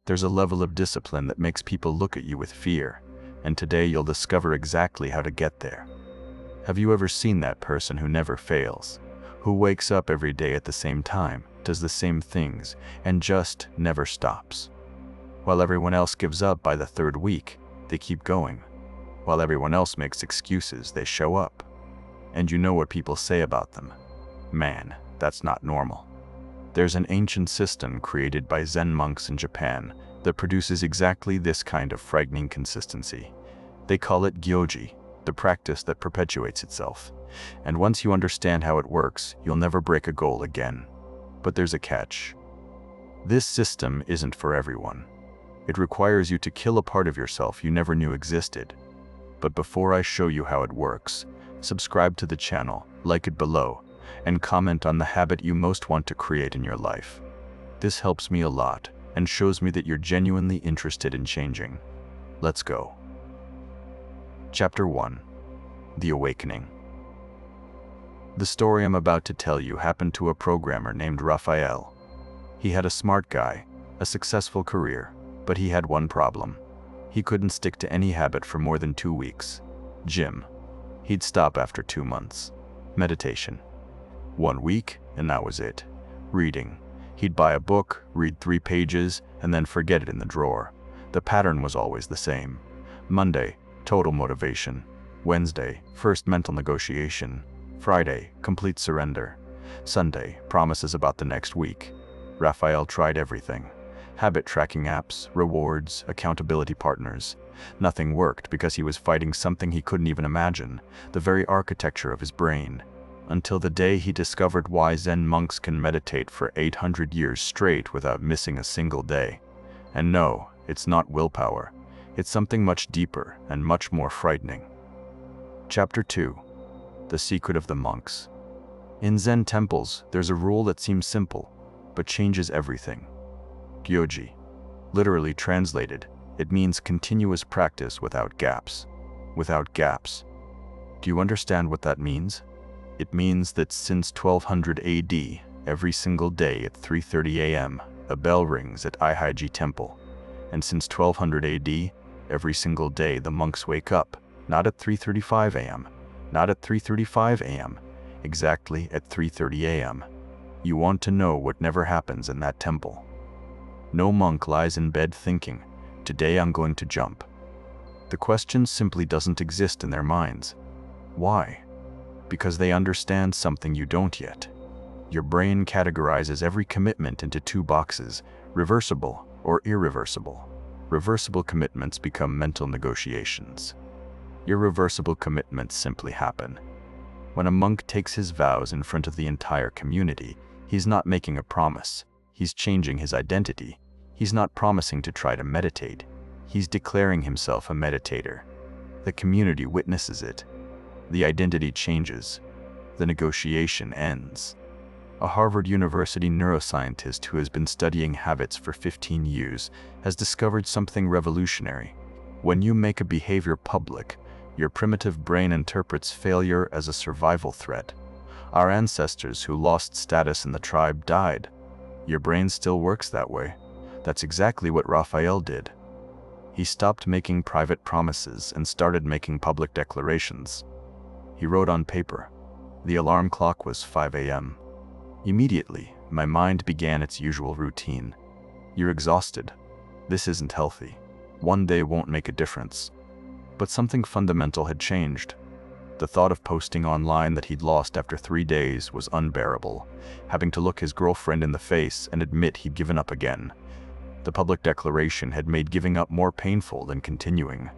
There's a level of discipline that makes people look at you with fear, and today you'll discover exactly how to get there. Have you ever seen that person who never fails, who wakes up every day at the same time, does the same things, and just never stops? While everyone else gives up by the third week, they keep going. While everyone else makes excuses, they show up. And you know what people say about them? Man, that's not normal. There's an ancient system created by Zen monks in Japan that produces exactly this kind of frightening consistency. They call it Gyoji, the practice that perpetuates itself. And once you understand how it works, you'll never break a goal again. But there's a catch. This system isn't for everyone. It requires you to kill a part of yourself you never knew existed. But before I show you how it works, subscribe to the channel, like it below, and comment on the habit you most want to create in your life. This helps me a lot and shows me that you're genuinely interested in changing. Let's go. Chapter 1. The Awakening. The story I'm about to tell you happened to a programmer named Raphael. He had a smart guy, a successful career, but he had one problem. He couldn't stick to any habit for more than 2 weeks. Gym. He'd stop after 2 months. Meditation. 1 week, and that was it. Reading. He'd buy a book, read 3 pages, and then forget it in the drawer. The pattern was always the same. Monday, total motivation. Wednesday, first mental negotiation. Friday, complete surrender. Sunday, promises about the next week. Raphael tried everything. Habit tracking apps, rewards, accountability partners. Nothing worked because he was fighting something he couldn't even imagine, the very architecture of his brain. Until the day he discovered why Zen monks can meditate for 800 years straight without missing a single day. And no, it's not willpower. It's something much deeper and much more frightening. Chapter 2. The Secret of the Monks. In Zen temples, there's a rule that seems simple, but changes everything. Gyoji. Literally translated, it means continuous practice without gaps. Without gaps. Do you understand what that means? It means that since 1200 AD, every single day at 3:30 AM, a bell rings at Aihaiji Temple. And since 1200 AD, every single day the monks wake up, not at 3:35 AM, not at 3:35 AM, exactly at 3:30 AM. You want to know what never happens in that temple? No monk lies in bed thinking, today I'm going to jump. The question simply doesn't exist in their minds. Why? Because they understand something you don't yet. Your brain categorizes every commitment into 2 boxes, reversible or irreversible. Reversible commitments become mental negotiations. Irreversible commitments simply happen. When a monk takes his vows in front of the entire community, he's not making a promise. He's changing his identity. He's not promising to try to meditate. He's declaring himself a meditator. The community witnesses it. The identity changes. The negotiation ends. A Harvard University neuroscientist who has been studying habits for 15 years has discovered something revolutionary. When you make a behavior public, your primitive brain interprets failure as a survival threat. Our ancestors who lost status in the tribe died. Your brain still works that way. That's exactly what Raphael did. He stopped making private promises and started making public declarations. He wrote on paper. The alarm clock was 5 AM. Immediately, my mind began its usual routine. You're exhausted. This isn't healthy. One day won't make a difference. But something fundamental had changed. The thought of posting online that he'd lost after 3 days was unbearable, having to look his girlfriend in the face and admit he'd given up again. The public declaration had made giving up more painful than continuing.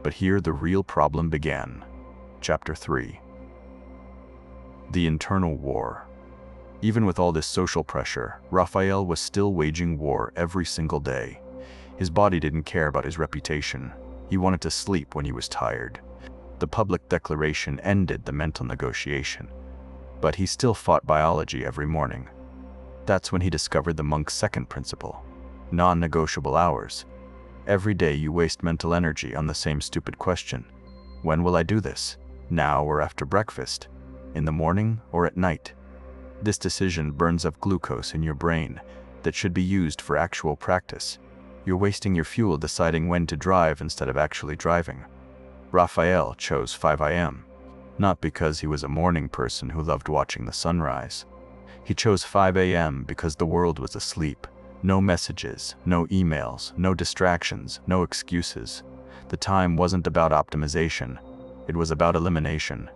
But here the real problem began. Chapter 3. The Internal War. Even with all this social pressure, Raphael was still waging war every single day. His body didn't care about his reputation. He wanted to sleep when he was tired. The public declaration ended the mental negotiation. But he still fought biology every morning. That's when he discovered the monk's second principle. Non-negotiable hours. Every day you waste mental energy on the same stupid question. When will I do this? Now or after breakfast? In the morning or at night? This decision burns up glucose in your brain that should be used for actual practice. You're wasting your fuel deciding when to drive instead of actually driving. Raphael chose 5 a.m., not because he was a morning person who loved watching the sunrise. He chose 5 a.m. because the world was asleep. No messages, no emails, no distractions, no excuses. The time wasn't about optimization. It was about elimination.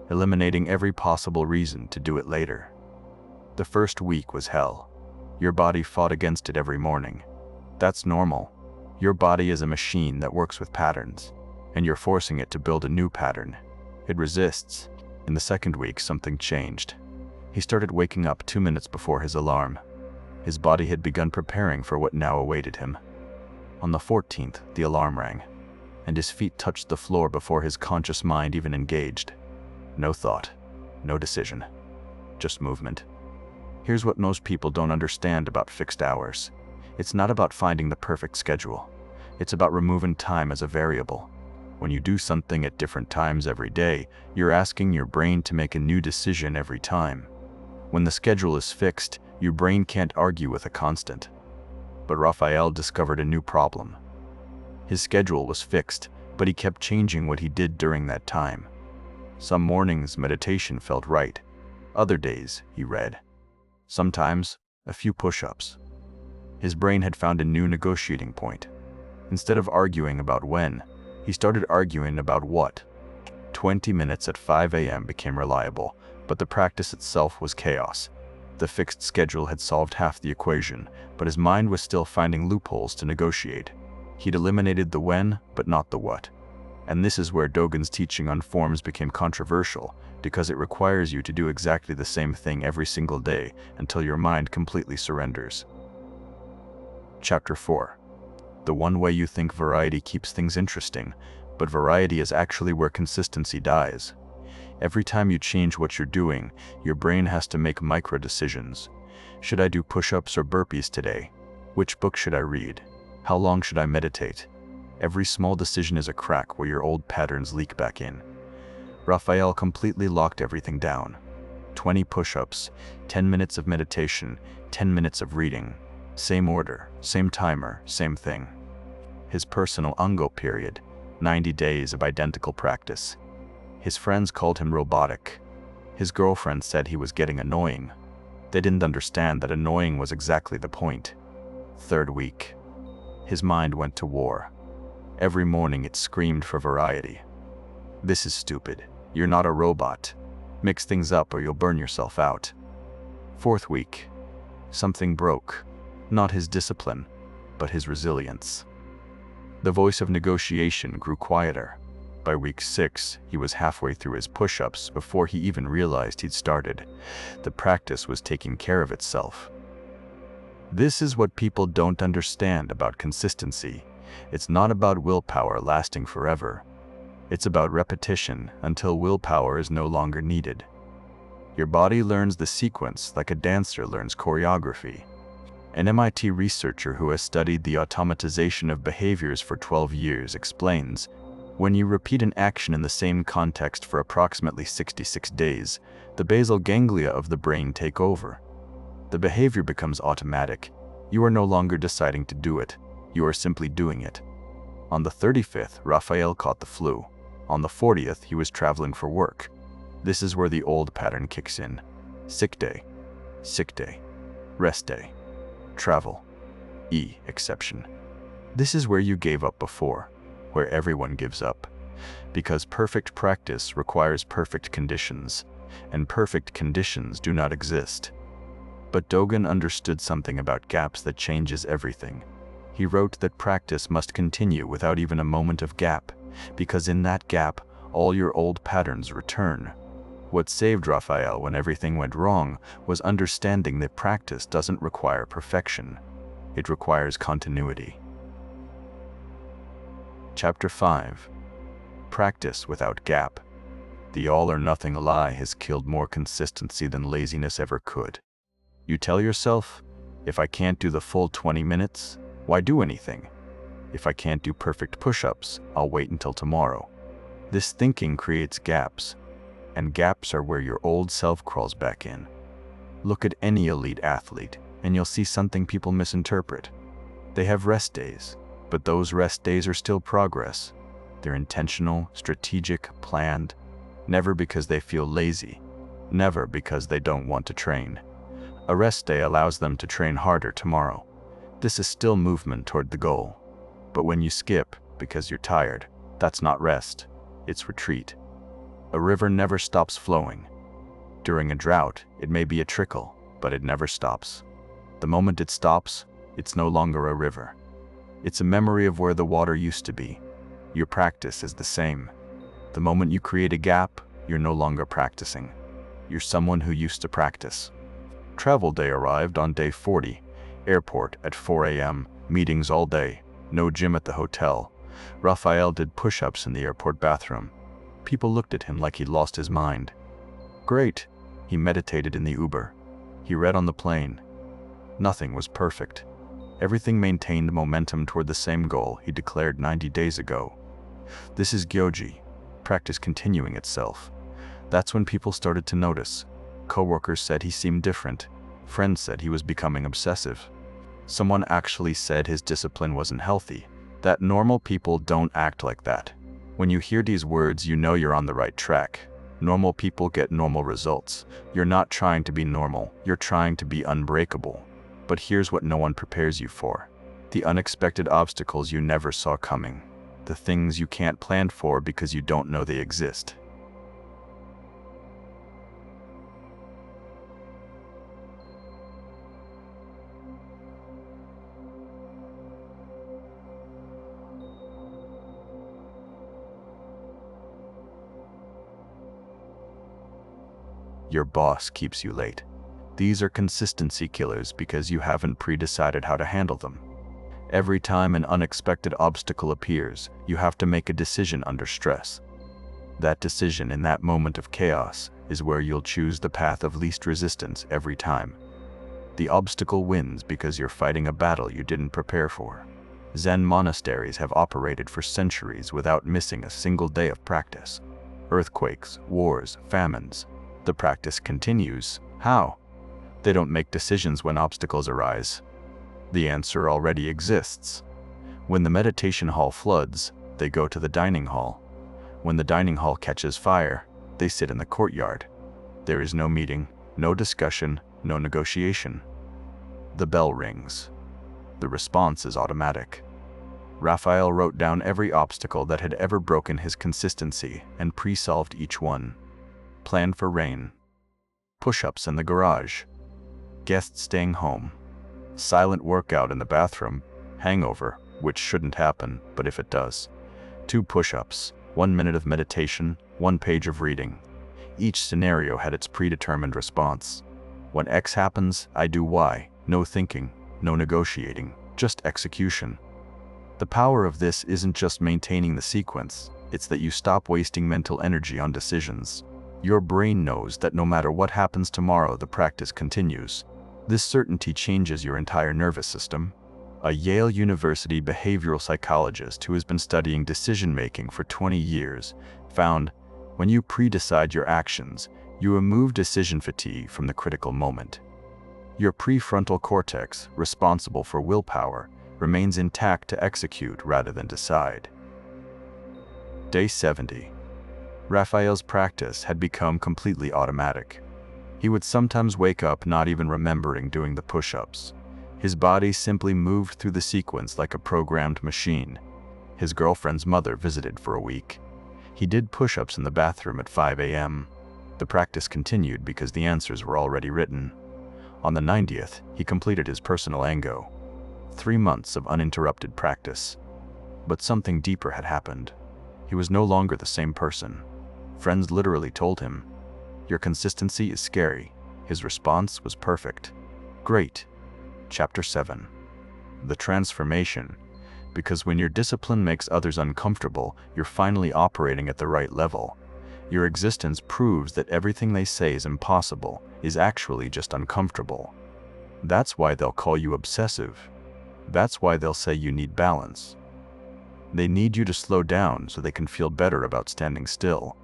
Eliminating every possible reason to do it later. The first week was hell. Your body fought against it every morning. That's normal. Your body is a machine that works with patterns, and you're forcing it to build a new pattern. It resists. In the second week, something changed. He started waking up 2 minutes before his alarm. His body had begun preparing for what now awaited him. On the 14th, the alarm rang, and his feet touched the floor before his conscious mind even engaged. No thought, no decision, just movement. Here's what most people don't understand about fixed hours. It's not about finding the perfect schedule. It's about removing time as a variable. When you do something at different times every day, you're asking your brain to make a new decision every time. When the schedule is fixed, your brain can't argue with a constant. But Raphael discovered a new problem. His schedule was fixed, but he kept changing what he did during that time. Some mornings, meditation felt right. Other days, he read. Sometimes, a few push-ups. His brain had found a new negotiating point. Instead of arguing about when, he started arguing about what. 20 minutes at 5 a.m. became reliable, but the practice itself was chaos. The fixed schedule had solved half the equation, but his mind was still finding loopholes to negotiate. He'd eliminated the when, but not the what. And this is where Dogen's teaching on forms became controversial, because it requires you to do exactly the same thing every single day until your mind completely surrenders. Chapter 4. The one way you think variety keeps things interesting, but variety is actually where consistency dies. Every time you change what you're doing, your brain has to make micro-decisions. Should I do push-ups or burpees today? Which book should I read? How long should I meditate? Every small decision is a crack where your old patterns leak back in. Raphael completely locked everything down. 20 push-ups, 10 minutes of meditation, 10 minutes of reading. Same order, same timer, same thing. His personal Ungo period, 90 days of identical practice. His friends called him robotic. His girlfriend said he was getting annoying. They didn't understand that annoying was exactly the point. Third week. His mind went to war. Every morning it screamed for variety. This is stupid. You're not a robot. Mix things up or you'll burn yourself out. Fourth week. Something broke. Not his discipline, but his resilience. The voice of negotiation grew quieter. By week 6, he was halfway through his push-ups before he even realized he'd started. The practice was taking care of itself. This is what people don't understand about consistency. It's not about willpower lasting forever. It's about repetition until willpower is no longer needed. Your body learns the sequence like a dancer learns choreography. An MIT researcher who has studied the automatization of behaviors for 12 years explains, when you repeat an action in the same context for approximately 66 days, the basal ganglia of the brain take over. The behavior becomes automatic. You are no longer deciding to do it. You are simply doing it. On the 35th, Raphael caught the flu. On the 40th, he was traveling for work. This is where the old pattern kicks in. Sick day, rest day, travel, exception. This is where you gave up before, where everyone gives up. Because perfect practice requires perfect conditions, and perfect conditions do not exist. But Dogen understood something about gaps that changes everything. He wrote that practice must continue without even a moment of gap, because in that gap, all your old patterns return. What saved Raphael when everything went wrong was understanding that practice doesn't require perfection. It requires continuity. Chapter 5. Practice without gap. The all-or-nothing lie has killed more consistency than laziness ever could. You tell yourself, if I can't do the full 20 minutes, why do anything? If I can't do perfect push-ups, I'll wait until tomorrow. This thinking creates gaps, and gaps are where your old self crawls back in. Look at any elite athlete, and you'll see something people misinterpret. They have rest days, but those rest days are still progress. They're intentional, strategic, planned, never because they feel lazy, never because they don't want to train. A rest day allows them to train harder tomorrow. This is still movement toward the goal. But when you skip because you're tired, that's not rest, it's retreat. A river never stops flowing. During a drought, it may be a trickle, but it never stops. The moment it stops, it's no longer a river. It's a memory of where the water used to be. Your practice is the same. The moment you create a gap, you're no longer practicing. You're someone who used to practice. Travel day arrived on day 40. Airport at 4 a.m., meetings all day, no gym at the hotel. Raphael did push-ups in the airport bathroom. People looked at him like he'd lost his mind. Great. He meditated in the Uber. He read on the plane. Nothing was perfect. Everything maintained momentum toward the same goal he declared 90 days ago. This is Gyoji, practice continuing itself. That's when people started to notice. Coworkers said he seemed different. Friends said he was becoming obsessive. Someone actually said his discipline wasn't healthy. That normal people don't act like that. When you hear these words, you know you're on the right track. Normal people get normal results. You're not trying to be normal, you're trying to be unbreakable. But here's what no one prepares you for. The unexpected obstacles you never saw coming. The things you can't plan for because you don't know they exist. Your boss keeps you late. These are consistency killers because you haven't pre-decided how to handle them. Every time an unexpected obstacle appears, you have to make a decision under stress. That decision in that moment of chaos is where you'll choose the path of least resistance every time. The obstacle wins because you're fighting a battle you didn't prepare for. Zen monasteries have operated for centuries without missing a single day of practice. Earthquakes, wars, famines. The practice continues. How? They don't make decisions when obstacles arise. The answer already exists. When the meditation hall floods, they go to the dining hall. When the dining hall catches fire, they sit in the courtyard. There is no meeting, no discussion, no negotiation. The bell rings. The response is automatic. Raphael wrote down every obstacle that had ever broken his consistency and pre-solved each one. Plan for rain. Push-ups in the garage. Guests staying home. Silent workout in the bathroom. Hangover, which shouldn't happen, but if it does. 2 push-ups, 1 minute of meditation, 1 page of reading. Each scenario had its predetermined response. When X happens, I do Y. No thinking, no negotiating, just execution. The power of this isn't just maintaining the sequence, it's that you stop wasting mental energy on decisions. Your brain knows that no matter what happens tomorrow, the practice continues. This certainty changes your entire nervous system. A Yale University behavioral psychologist who has been studying decision-making for 20 years found when you pre-decide your actions, you remove decision fatigue from the critical moment. Your prefrontal cortex, responsible for willpower, remains intact to execute rather than decide. Day 70. Raphael's practice had become completely automatic. He would sometimes wake up not even remembering doing the push-ups. His body simply moved through the sequence like a programmed machine. His girlfriend's mother visited for a week. He did push-ups in the bathroom at 5 a.m. The practice continued because the answers were already written. On the 90th, he completed his personal Ango. 3 months of uninterrupted practice. But something deeper had happened. He was no longer the same person. Friends literally told him, "Your consistency is scary." His response was perfect. Great. Chapter 7. The transformation. Because when your discipline makes others uncomfortable, you're finally operating at the right level. Your existence proves that everything they say is impossible is actually just uncomfortable. That's why they'll call you obsessive. That's why they'll say you need balance. They need you to slow down so they can feel better about standing still.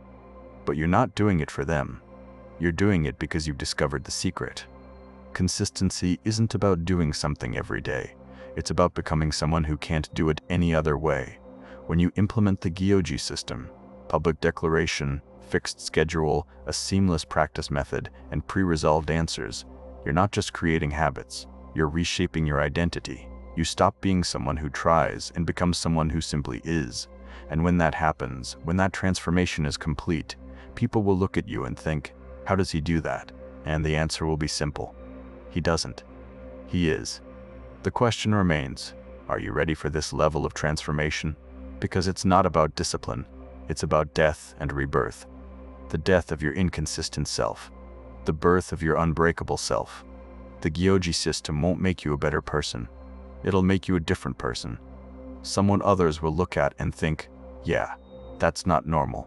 But you're not doing it for them. You're doing it because you've discovered the secret. Consistency isn't about doing something every day. It's about becoming someone who can't do it any other way. When you implement the Gyoji system, public declaration, fixed schedule, a seamless practice method, and pre-resolved answers, you're not just creating habits, you're reshaping your identity. You stop being someone who tries and become someone who simply is. And when that happens, when that transformation is complete, people will look at you and think, how does he do that? And the answer will be simple. He doesn't. He is. The question remains, are you ready for this level of transformation? Because it's not about discipline, it's about death and rebirth. The death of your inconsistent self, the birth of your unbreakable self. The Gyoji system won't make you a better person. It'll make you a different person. Someone others will look at and think, yeah, that's not normal.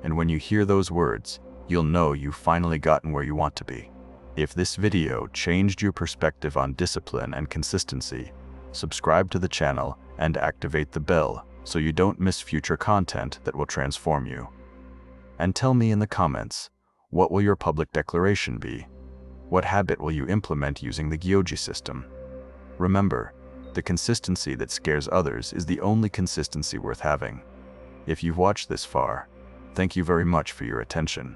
And when you hear those words, you'll know you've finally gotten where you want to be. If this video changed your perspective on discipline and consistency, subscribe to the channel and activate the bell so you don't miss future content that will transform you. And tell me in the comments, what will your public declaration be? What habit will you implement using the Gyoji system? Remember, the consistency that scares others is the only consistency worth having. If you've watched this far, thank you very much for your attention.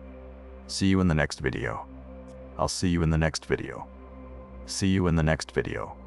See you in the next video. I'll see you in the next video. See you in the next video.